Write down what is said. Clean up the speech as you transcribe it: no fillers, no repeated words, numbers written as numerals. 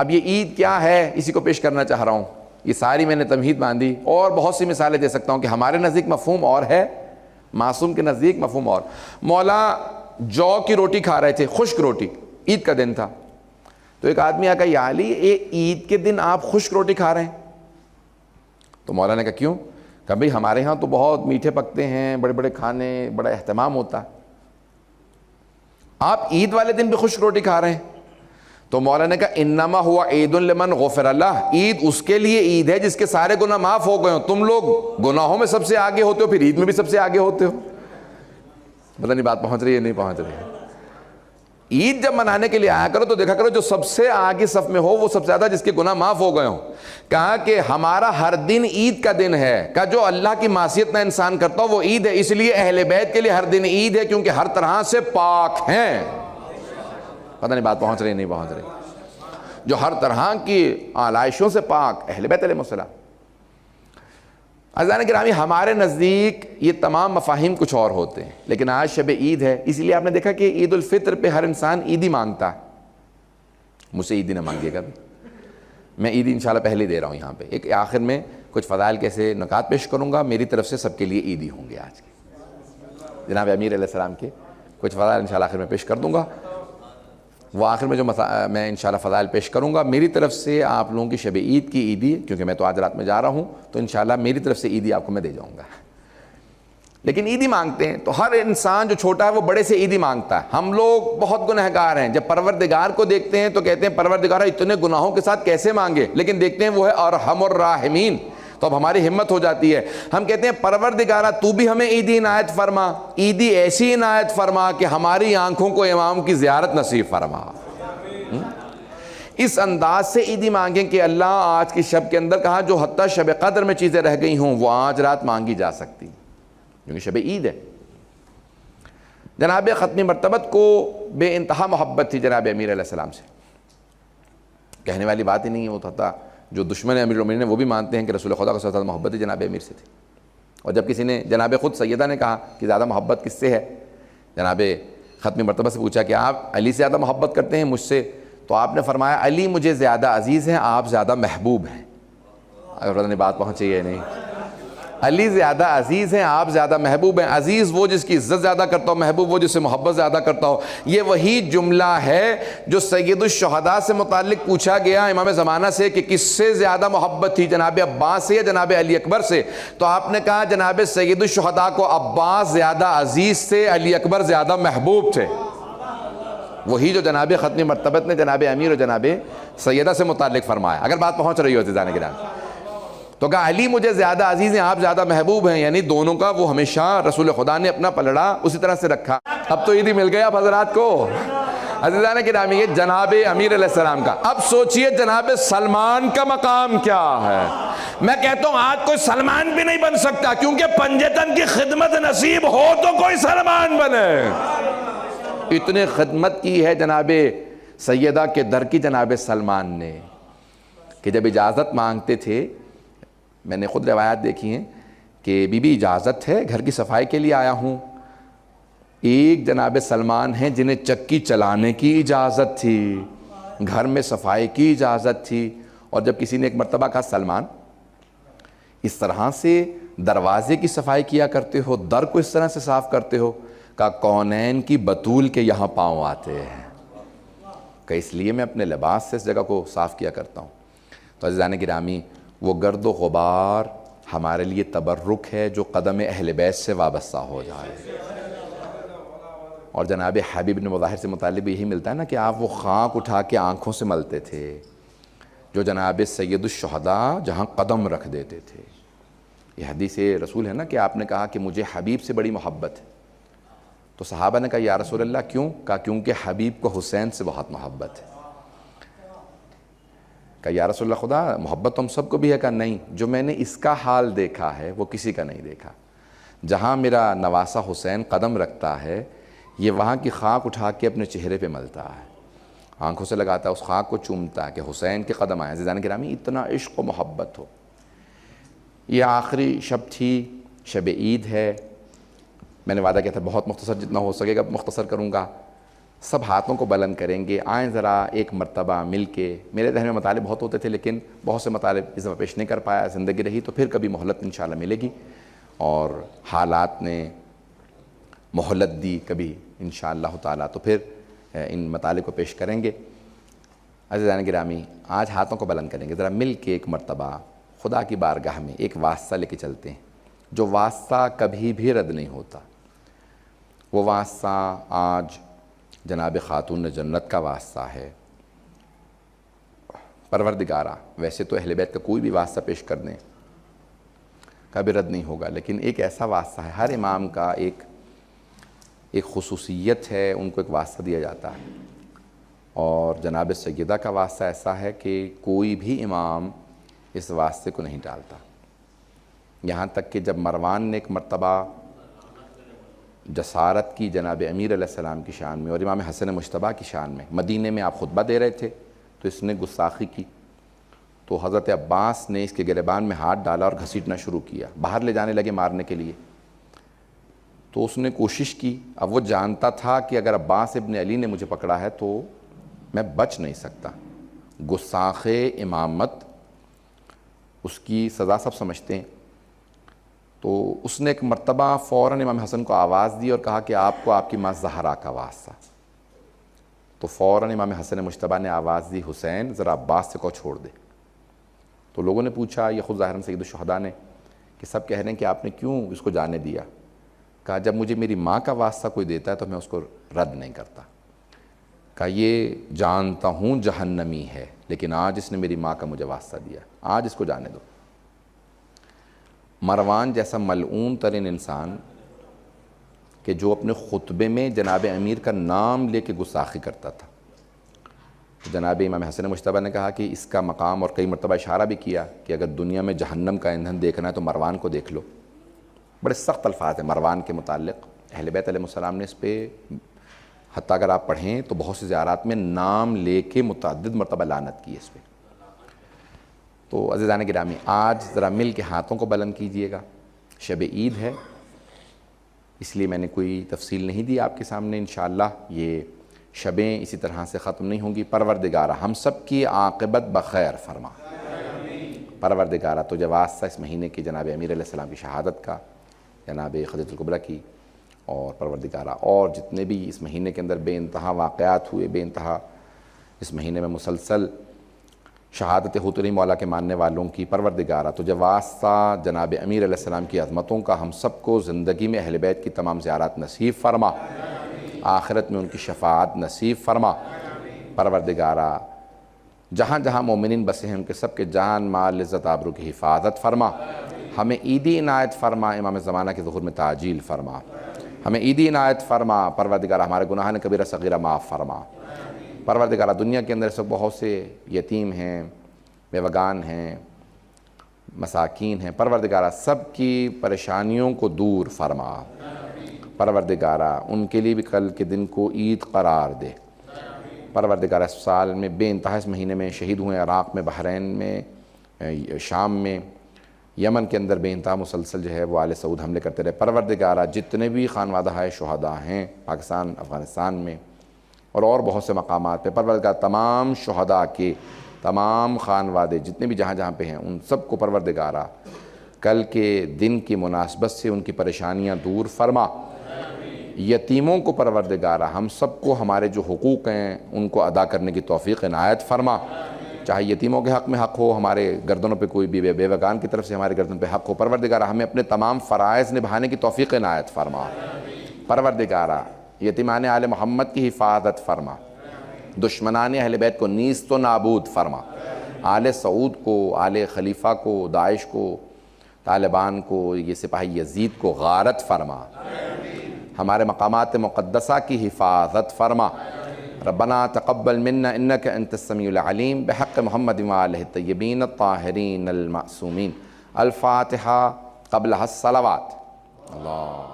اب یہ عید کیا ہے اسی کو پیش کرنا چاہ رہا ہوں. یہ ساری میں نے تمہید باندھی, اور بہت سی مثالیں دے سکتا ہوں کہ ہمارے نزدیک مفہوم اور ہے, معصوم کے نزدیک مفہوم اور. مولا جو کی روٹی کھا رہے تھے, خشک روٹی, عید کا دن تھا, تو ایک آدمی آ کہا یا علی عید کے دن آپ خشک روٹی کھا رہے ہیں؟ تو مولا نے کہا کیوں؟ کہ بھئی ہمارے ہاں تو بہت میٹھے پکتے ہیں, بڑے بڑے کھانے, بڑا اہتمام ہوتا ہے, آپ عید والے دن بھی خشک روٹی کھا رہے ہیں؟ تو مولا نے کہا انما ہوا عید لمن غفر اللہ, عید اس کے لیے عید ہے جس کے سارے گناہ معاف ہو گئے ہوں. تم لوگ گناہوں میں سب سے آگے ہوتے ہو, پھر عید میں بھی سب سے آگے ہوتے ہو. پتہ نہیں بات پہنچ رہی ہے نہیں پہنچ رہی ہے. عید جب منانے کے لیے آیا کرو تو دیکھا کرو جو سب سے آگے صف میں ہو وہ سب سے زیادہ جس کے گناہ معاف ہو گئے ہوں. کہا کہ ہمارا ہر دن عید کا دن ہے, کہ جو اللہ کی معصیت نہ انسان کرتا ہو وہ عید ہے, اس لیے اہل بیت کے لیے ہر دن عید ہے کیونکہ ہر طرح سے پاک ہیں. پتہ نہیں بات پہنچ رہی نہیں پہنچ رہی. جو ہر طرح کی آلائشوں سے پاک, اہل بیت علیہ السلام. عزیزان گرامی, ہمارے نزدیک یہ تمام مفاہیم کچھ اور ہوتے ہیں, لیکن آج شب عید ہے, اس لیے آپ نے دیکھا کہ عید الفطر پہ ہر انسان عیدی مانگتا ہے. مجھ سے عیدی نہ مانگیے گا, میں عیدی انشاءاللہ پہلے دے رہا ہوں. یہاں پہ ایک آخر میں کچھ فضائل کیسے نکات پیش کروں گا, میری طرف سے سب کے لیے عیدی ہوں گے. آج کے جناب امیر علیہ السلام کے کچھ فضائل انشاءاللہ آخر میں پیش کر دوں گا. وہ آخر میں جو میں انشاءاللہ فضائل پیش کروں گا, میری طرف سے آپ لوگوں کی شب عید کی عیدی, کیونکہ میں تو آج رات میں جا رہا ہوں تو انشاءاللہ میری طرف سے عیدی آپ کو میں دے جاؤں گا. لیکن عیدی مانگتے ہیں تو ہر انسان جو چھوٹا ہے وہ بڑے سے عیدی مانگتا ہے. ہم لوگ بہت گنہگار ہیں, جب پروردگار کو دیکھتے ہیں تو کہتے ہیں پروردگار اتنے گناہوں کے ساتھ کیسے مانگے, لیکن دیکھتے ہیں وہ ہے ارحم الراحمین, تو اب ہماری ہمت ہو جاتی ہے. ہم کہتے ہیں پروردگارہ تو بھی ہمیں عیدی عنایت فرما, عیدی ایسی عنایت فرما کہ ہماری آنکھوں کو امام کی زیارت نصیب فرما. اس انداز سے عیدی مانگیں کہ اللہ آج کی شب کے اندر, کہا جو حتیٰ شب قدر میں چیزیں رہ گئی ہوں وہ آج رات مانگی جا سکتی, کیونکہ شب عید ہے. جناب ختمی مرتبت کو بے انتہا محبت تھی جناب امیر علیہ السلام سے, کہنے والی بات ہی نہیں ہے. وہ حتیٰ جو دشمن امیر المومنین ہیں وہ بھی مانتے ہیں کہ رسول خدا کا ساتھ محبت جناب امیر سے تھی. اور جب کسی نے جناب خود سیدہ نے کہا کہ زیادہ محبت کس سے ہے, جناب ختمی مرتبہ سے پوچھا کہ آپ علی سے زیادہ محبت کرتے ہیں مجھ سے, تو آپ نے فرمایا علی مجھے زیادہ عزیز ہیں, آپ زیادہ محبوب ہیں. اگر پتہ نہیں بات پہنچی ہے نہیں, علی زیادہ عزیز ہیں, آپ زیادہ محبوب ہیں. عزیز وہ جس کی عزت زیادہ کرتا ہو, محبوب وہ جس سے محبت زیادہ کرتا ہو. یہ وہی جملہ ہے جو سید الشہداء سے متعلق پوچھا گیا امام زمانہ سے کہ کس سے زیادہ محبت تھی, جناب عباس سے یا جناب علی اکبر سے؟ تو آپ نے کہا جناب سید الشہداء کو عباس زیادہ عزیز سے, علی اکبر زیادہ محبوب تھے. وہی جو جناب ختمی مرتبت نے جناب امیر اور جناب سیدہ سے متعلق فرمایا. اگر بات پہنچ رہی ہو عزیزان گرامی, تو کہا علی مجھے زیادہ عزیز ہیں, آپ زیادہ محبوب ہیں, یعنی دونوں کا وہ ہمیشہ رسول خدا نے اپنا پلڑا اسی طرح سے رکھا. اب تو عیدی مل گیا آپ حضرات کو. عزیزان گرامی یہ جناب امیر علیہ السلام کا. اب سوچئے جناب سلمان کا مقام کیا ہے. میں کہتا ہوں آج کوئی سلمان بھی نہیں بن سکتا, کیونکہ پنجتن کی خدمت نصیب ہو تو کوئی سلمان بنے. اتنے خدمت کی ہے جناب سیدہ کے در کی جناب سلمان نے کہ جب اجازت مانگتے تھے, میں نے خود روایات دیکھی ہیں کہ بی بی اجازت ہے گھر کی صفائی کے لیے آیا ہوں. ایک جناب سلمان ہیں جنہیں چکی چلانے کی اجازت تھی, گھر میں صفائی کی اجازت تھی. اور جب کسی نے ایک مرتبہ کہا سلمان اس طرح سے دروازے کی صفائی کیا کرتے ہو, در کو اس طرح سے صاف کرتے ہو, کہا کونین کی بطول کے یہاں پاؤں آتے ہیں, کہ اس لیے میں اپنے لباس سے اس جگہ کو صاف کیا کرتا ہوں. تو عزیزان گرامی وہ گرد و غبار ہمارے لیے تبرک ہے جو قدم اہل بیت سے وابستہ ہو جائے. اور جناب حبیب بن مظاہر سے متعلق بھی یہی ملتا ہے نا کہ آپ وہ خاک اٹھا کے آنکھوں سے ملتے تھے جو جناب سید الشہداء جہاں قدم رکھ دیتے تھے. یہ حدیث رسول ہے نا کہ آپ نے کہا کہ مجھے حبیب سے بڑی محبت ہے. تو صحابہ نے کہا یا رسول اللہ کیوں؟ کہا کیونکہ حبیب کو حسین سے بہت محبت ہے. کہا یا رسول اللہ خدا محبت تو ہم سب کو بھی ہے. کہا نہیں, جو میں نے اس کا حال دیکھا ہے وہ کسی کا نہیں دیکھا. جہاں میرا نواسہ حسین قدم رکھتا ہے یہ وہاں کی خاک اٹھا کے اپنے چہرے پہ ملتا ہے, آنکھوں سے لگاتا ہے, اس خاک کو چومتا ہے کہ حسین کے قدم آئے. عزیزان گرامی اتنا عشق و محبت ہو. یہ آخری شب تھی, شب عید ہے. میں نے وعدہ کیا تھا بہت مختصر جتنا ہو سکے گا مختصر کروں گا. سب ہاتھوں کو بلند کریں گے، آئیں ذرا ایک مرتبہ مل کے. میرے ذہن میں مطالب بہت ہوتے تھے لیکن بہت سے مطالب اس دفعہ پیش نہیں کر پایا. زندگی رہی تو پھر کبھی مہلت انشاءاللہ ملے گی، اور حالات نے مہلت دی کبھی انشاءاللہ تعالیٰ تو پھر ان مطالب کو پیش کریں گے. عزیزان گرامی، آج ہاتھوں کو بلند کریں گے، ذرا مل کے ایک مرتبہ خدا کی بارگاہ میں ایک واسطہ لے کے چلتے ہیں، جو واسطہ کبھی بھی رد نہیں ہوتا. وہ واسطہ آج جناب خاتون جنت کا واسطہ ہے. پروردگارہ، ویسے تو اہل بیت کا کوئی بھی واسطہ پیش کر دیں کبھی رد نہیں ہوگا، لیکن ایک ایسا واسطہ ہے، ہر امام کا ایک خصوصیت ہے، ان کو ایک واسطہ دیا جاتا ہے. اور جناب سیدہ کا واسطہ ایسا ہے کہ کوئی بھی امام اس واسطے کو نہیں ٹالتا. یہاں تک کہ جب مروان نے ایک مرتبہ جسارت کی جناب امیر علیہ السلام کی شان میں اور امام حسن مجتبیٰ کی شان میں، مدینے میں آپ خطبہ دے رہے تھے تو اس نے گستاخی کی، تو حضرت عباس نے اس کے گریبان میں ہاتھ ڈالا اور گھسیٹنا شروع کیا، باہر لے جانے لگے مارنے کے لیے. تو اس نے کوشش کی، اب وہ جانتا تھا کہ اگر عباس ابن علی نے مجھے پکڑا ہے تو میں بچ نہیں سکتا. گستاخ امامت، اس کی سزا سب سمجھتے ہیں. تو اس نے ایک مرتبہ فوراً امام حسن کو آواز دی اور کہا کہ آپ کو آپ کی ماں زہرا کا واسطہ. تو فوراً امام حسن مجتبیٰ نے آواز دی، حسین ذرا عباس سے کو چھوڑ دے. تو لوگوں نے پوچھا، یہ خود ظاہراً سید الشہداء نے، کہ سب کہہ رہے ہیں کہ آپ نے کیوں اس کو جانے دیا؟ کہا جب مجھے میری ماں کا واسطہ کوئی دیتا ہے تو میں اس کو رد نہیں کرتا. کہا یہ جانتا ہوں جہنمی ہے لیکن آج اس نے میری ماں کا مجھے واسطہ دیا، آج اس کو جانے دو. مروان جیسا ملعون ترین انسان کہ جو اپنے خطبے میں جناب امیر کا نام لے کے گستاخی کرتا تھا، جناب امام حسن مجتبیٰ نے کہا کہ اس کا مقام، اور کئی مرتبہ اشارہ بھی کیا کہ اگر دنیا میں جہنم کا ایندھن دیکھنا ہے تو مروان کو دیکھ لو. بڑے سخت الفاظ ہیں مروان کے متعلق. اہل بیت علیہ السلام نے اس پہ، حتیٰ اگر آپ پڑھیں تو بہت سی زیارات میں نام لے کے متعدد مرتبہ لعنت کی اس پہ. تو عزیزان گرامی، آج ذرا مل کے ہاتھوں کو بلند کیجئے گا. شب عید ہے، اس لیے میں نے کوئی تفصیل نہیں دی آپ کے سامنے. انشاءاللہ یہ شبیں اسی طرح سے ختم نہیں ہوں گی. پروردگارہ ہم سب کی عاقبت بخیر فرما. پروردگارہ تو واسطہ اس مہینے کی جناب امیر علیہ السلام کی شہادت کا، جناب خدیجہ الکبریٰ کی، اور پروردگارہ اور جتنے بھی اس مہینے کے اندر بے انتہا واقعات ہوئے، بے انتہا اس مہینے میں مسلسل شہادت حضور مولا کے ماننے والوں کی، پروردگارہ تو واسطہ جناب امیر علیہ السلام کی عظمتوں کا ہم سب کو زندگی میں اہل بیت کی تمام زیارات نصیب فرما، آخرت میں ان کی شفاعت نصیب فرما. پروردگارہ جہاں جہاں مومنین بسے ہیں ان کے سب کے جان مال عزت آبرو کی حفاظت فرما. ہمیں عیدی عنایت فرما، امام زمانہ کے ظہور میں تعجیل فرما. ہمیں عیدی عنایت فرما. پروردگارہ ہمارے گناہان کبیرہ صغیرہ معاف فرما. پروردگارہ دنیا کے اندر سب بہت سے یتیم ہیں، بیوگان ہیں، مساکین ہیں، پروردگارہ سب کی پریشانیوں کو دور فرما. پروردگارہ ان کے لیے بھی کل کے دن کو عید قرار دے. پروردگارہ اس سال میں بے انتہا اس مہینے میں شہید ہوئے، عراق میں، بحرین میں، شام میں، یمن کے اندر بے انتہا مسلسل جو ہے وہ آل سعود حملے کرتے رہے. پروردگارہ جتنے بھی خانوادہ شہداء ہیں پاکستان، افغانستان میں اور بہت سے مقامات پہ، پروردگار تمام شہداء کے تمام خانوادے جتنے بھی جہاں جہاں پہ ہیں ان سب کو پروردگارہ کل کے دن کی مناسبت سے ان کی پریشانیاں دور فرما. یتیموں کو پروردگارہ ہم سب کو ہمارے جو حقوق ہیں ان کو ادا کرنے کی توفیق عنایت فرما. چاہے یتیموں کے حق میں حق ہو، ہمارے گردنوں پہ کوئی بھی بیوگان کی طرف سے ہمارے گردن پہ حق ہو، پروردگارہ ہمیں اپنے تمام فرائض نبھانے کی توفیق عنایت فرما. پروردگارہ یتیمان آل محمد کی حفاظت فرما. دشمنان اہل بیت کو نیست و نابود فرما. آل سعود کو، آل خلیفہ کو، داعش کو، طالبان کو، یہ سپاہی یزید کو غارت فرما. ہمارے مقامات مقدسہ کی حفاظت فرما. ربنا تقبل منا انك انت السميع العليم بحق محمد وآلہ الطیبین الطاہرین المعصومین. الفاتحہ قبلها الصلوات. اللہ